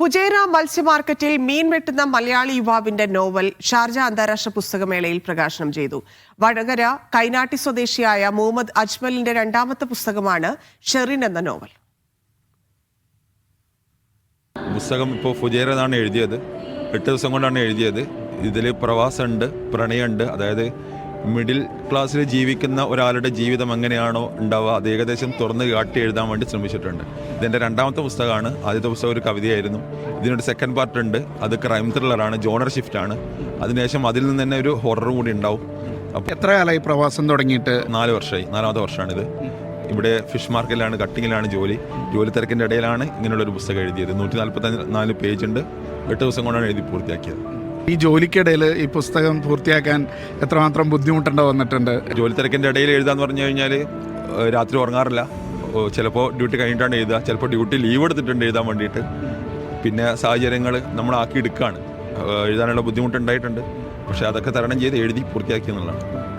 Fujairah മത്സ്യമാർക്കറ്റിൽ മീൻ വെട്ടുന്ന മലയാളി യുവാവിന്റെ novel Sharjah അന്താരാഷ്ട്ര പുസ്തകമേളയിൽ പ്രകാശനം ചെയ്തു. വടകര കൈനാട്ടി സ്വദേശിയായ മുഹമ്മദ് അജ്മലിന്റെ രണ്ടാമത്തെ പുസ്തകമാണ് ഷെറിൻ എന്ന നോവൽ. പുസ്തകം ഇപ്പോൾ ഫുജൈറ എന്നാണ് എഴുതിയത്. 8 ദിവസം കൊണ്ടാണ് എഴുതിയത്. ഇതിൽ പ്രവാസമുണ്ട്, പ്രണയമുണ്ട്. അതായത് മിഡിൽ ക്ലാസ്സിൽ ജീവിക്കുന്ന ഒരാളുടെ ജീവിതം എങ്ങനെയാണോ ഉണ്ടാവുക അത് ഏകദേശം തുറന്ന് കാട്ടി എഴുതാൻ വേണ്ടി ശ്രമിച്ചിട്ടുണ്ട്. ഇതെൻ്റെ രണ്ടാമത്തെ പുസ്തകമാണ്. ആദ്യത്തെ പുസ്തകം ഒരു കവിതയായിരുന്നു. ഇതിനൊരു സെക്കൻഡ് പാർട്ട് ഉണ്ട്. അത് ക്രൈം ത്രില്ലറാണ്, ജോണർ ഷിഫ്റ്റാണ്. അതിനുശേഷം അതിൽ നിന്ന് തന്നെ ഒരു ഹൊറർ കൂടി ഉണ്ടാവും. അപ്പോൾ എത്ര കാലമായി പ്രവാസം തുടങ്ങിയിട്ട്? 4 വർഷമായി. 4ാമത്തെ വർഷമാണിത്. ഇവിടെ ഫിഷ് മാർക്കറ്റിലാണ്, കട്ടിങ്ങിലാണ് ജോലി തിരക്കിൻ്റെ ഇടയിലാണ് ഇങ്ങനെയുള്ളൊരു പുസ്തകം എഴുതിയത്. 144 പേജുണ്ട്. 8 ദിവസം കൊണ്ടാണ് എഴുതി പൂർത്തിയാക്കിയത്. ഈ ജോലിക്കിടയിൽ ഈ പുസ്തകം പൂർത്തിയാക്കാൻ എത്രമാത്രം ബുദ്ധിമുട്ടുണ്ടോ വന്നിട്ടുണ്ട്? ജോലി തിരക്കിൻ്റെ ഇടയിൽ എഴുതാന്ന് പറഞ്ഞു കഴിഞ്ഞാൽ രാത്രി ഉറങ്ങാറില്ല. ചിലപ്പോൾ ഡ്യൂട്ടി കഴിഞ്ഞിട്ടാണ് എഴുതുക, ചിലപ്പോൾ ഡ്യൂട്ടി ലീവ് എടുത്തിട്ടുണ്ട് എഴുതാൻ വേണ്ടിയിട്ട്. പിന്നെ സാഹചര്യങ്ങൾ നമ്മളാക്കി എടുക്കുകയാണ്. എഴുതാനുള്ള ബുദ്ധിമുട്ടുണ്ടായിട്ടുണ്ട്. പക്ഷേ അതൊക്കെ തരണം ചെയ്ത് എഴുതി പൂർത്തിയാക്കി എന്നുള്ളതാണ്.